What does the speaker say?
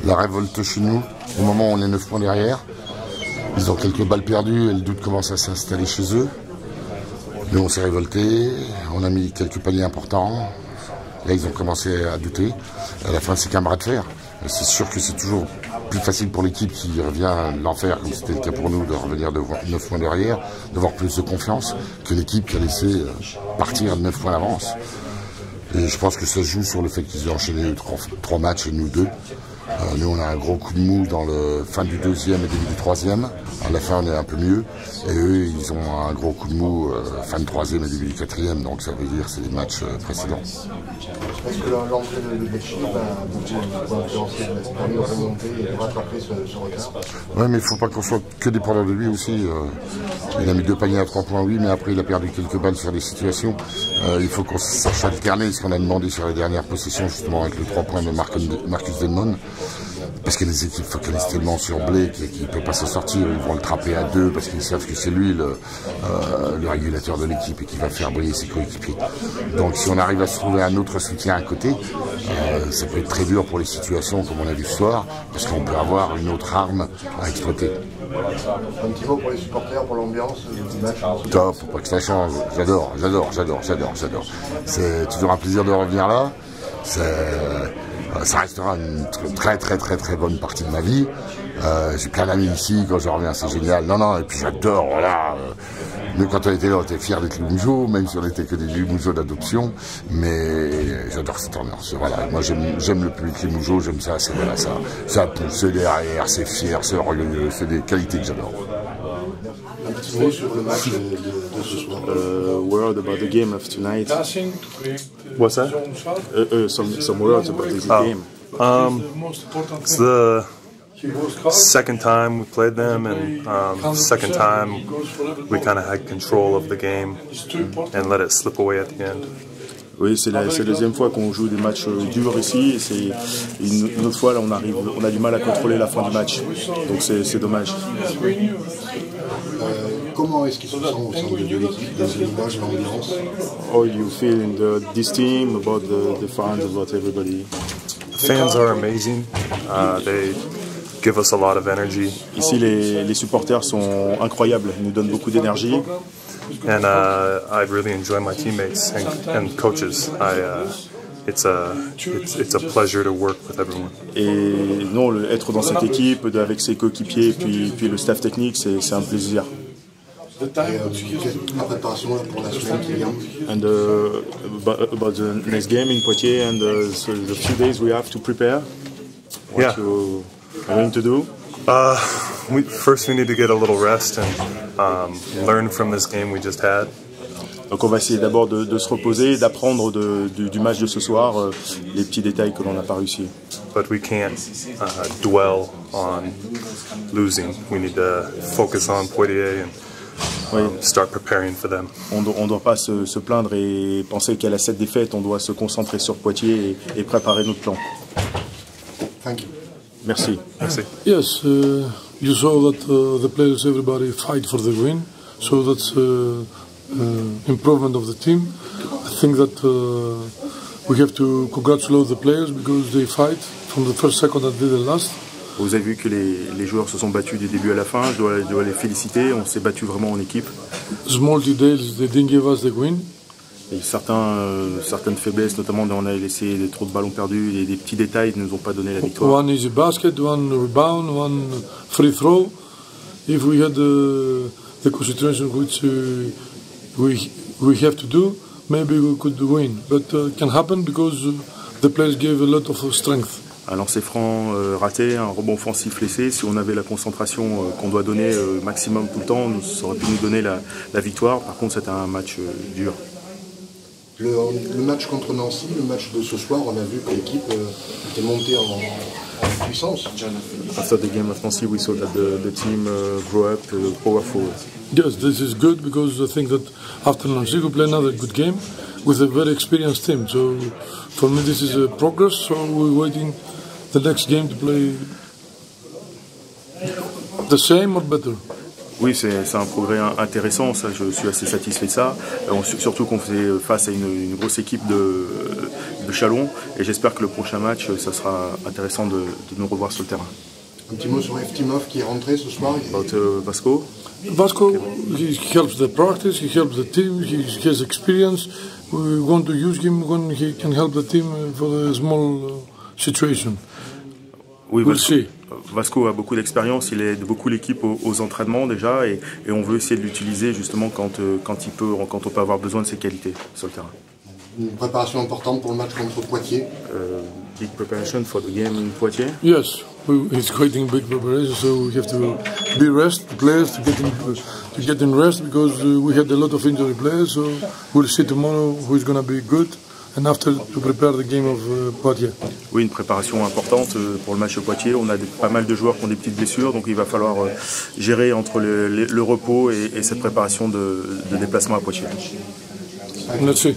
La révolte chez nous, au moment où on est 9 points derrière, ils ont quelques balles perdues et le doute commence à s'installer chez eux. Nous on s'est révolté, on a mis quelques paniers importants, là ils ont commencé à douter. À la fin c'est qu'un bras de fer. C'est sûr que c'est toujours plus facile pour l'équipe qui revient l'enfer, comme c'était le cas pour nous, de revenir de 9 points derrière, d'avoir plus de confiance que l'équipe qui a laissé partir 9 points d'avance. Et je pense que ça se joue sur le fait qu'ils aient enchaîné 3 matchs et nous 2. Nous on a un gros coup de mou dans le fin du 2e et début du 3e. À la fin on est un peu mieux. Et eux ils ont un gros coup de mou fin du 3e et début du 4e. Donc ça veut dire que c'est les matchs précédents. Est-ce que l'entrée de Becchi va beaucoup influencer, permis de remonter et de rattraper ce retard? Oui, mais il ne faut pas qu'on soit que dépendant de lui aussi. Il a mis 2 paniers à 3 points, oui, mais après il a perdu quelques balles sur des situations. Il faut qu'on sache alterner ce qu'on a demandé sur les dernières possessions, justement avec le 3 points de Marcus Denmon. Parce que les équipes focalisent tellement sur Blake qu'il ne peut pas s'en sortir. Ils vont le trapper à 2 parce qu'ils savent que c'est lui le régulateur de l'équipe et qui va faire briller ses coéquipiers. Donc si on arrive à se trouver un autre soutien à côté, ça peut être très dur pour les situations comme on a vu ce soir, parce qu'on peut avoir une autre arme à exploiter. Un petit mot pour les supporters, pour l'ambiance du match. Top, pour pas que ça change. J'adore. C'est toujours un plaisir de revenir là. Ça restera une très bonne partie de ma vie. J'ai plein d'amis ici, quand je reviens c'est génial. Non, et puis j'adore, voilà. Nous quand on était là, on était fiers d'être Limougeaux, même si on n'était que des Limougeaux d'adoption. Mais j'adore cette ambiance. Voilà. Moi j'aime le public Limougeaux, j'aime ça, ça pousse, c'est derrière, c'est fier, c'est orgueilleux, c'est des qualités que j'adore. Un petit mot sur le match de ce soir. Word about the game of tonight. What's that? Some words about the game. It's the second time we played them, and second time we kind of had control of the game and let it slip away at the end. Oui, c'est la deuxième fois qu'on joue des matchs durs ici. Et c'est une autre fois là, on a du mal à contrôler la fin du match. Donc c'est dommage. Comment est-ce qu'ils se sentent au sein de l'équipe, des images, l'ambiance? How you feel in this team, about the fans, about everybody? The fans are amazing. They give us a lot of energy. Ici, les supporters sont incroyables. Ils nous donnent beaucoup d'énergie. And I really enjoy my teammates and coaches. It's a pleasure to work with everyone. Et non, être dans cette équipe, avec ses coéquipiers et puis le staff technique, c'est un plaisir. La préparation pour la semaine qui vient. And about the next game in Poitiers and the few days we have to prepare. What you are going to do? First we need to get a little rest and learn from this game we just had. Donc on va essayer d'abord de se reposer, d'apprendre du match de ce soir, les petits détails que l'on n'a pas réussi. But we can't dwell on losing. We need to focus on Poitiers and start preparing for them. On ne doit pas se plaindre et penser qu'à la 7 défaites, on doit se concentrer sur Poitiers et préparer notre plan. Thank you. Merci. Yes, you saw that the players, everybody fight for the win, so that's improvement of the team. I think that we have to congratulate the players because they fight from the first second until the last. Vous avez vu que les joueurs se sont battus du début à la fin, je dois les féliciter, on s'est battu vraiment en équipe. Small details, they didn't give us the win. Et certaines faiblesses, notamment on a laissé trop de ballons perdus, et des petits détails ne nous ont pas donné la victoire. One easy basket, one rebound, one free throw. If we had the concentration which we have to do, maybe we could win. But it can happen because the players gave a lot of strength. Un lancer franc raté, un rebond offensif laissé. Si on avait la concentration qu'on doit donner maximum tout le temps, ça aurait pu nous donner la victoire. Par contre, c'était un match dur. Le match contre Nancy, le match de ce soir, on a vu que l'équipe était montée en puissance. After the game of Nancy, we saw that the team grew up powerful. Yes, this is good because I think that after Nancy we play another good game with a very experienced team. So for me this is a progress, so we're waiting the next game to play the same or better. Oui, c'est un progrès intéressant, ça, je suis assez satisfait de ça. Surtout qu'on faisait face à une grosse équipe de Chalon, et j'espère que le prochain match, ça sera intéressant de nous revoir sur le terrain. Un petit mot sur Eftimov qui est rentré ce soir. Vasco. Vasco, he helps the practice, he helps the team, he has experience. We want to use him when he can help the team for the small situation. Oui, Vasco a beaucoup d'expérience, il aide beaucoup l'équipe aux entraînements déjà, et on veut essayer de l'utiliser justement quand on peut avoir besoin de ses qualités sur le terrain. Une préparation importante pour le match contre Poitiers. Big preparation for the game in Poitiers. Yes, it's quite a big preparation, so we have to be rest the players to get in rest because we had a lot of injury players. So we'll see tomorrow who is going to be good. And after to prepare the game of Poitiers. Oui, une préparation importante pour le match au Poitiers. On a pas mal de joueurs qui ont des petites blessures, donc il va falloir gérer entre le repos et cette préparation de déplacement à Poitiers. Let's see.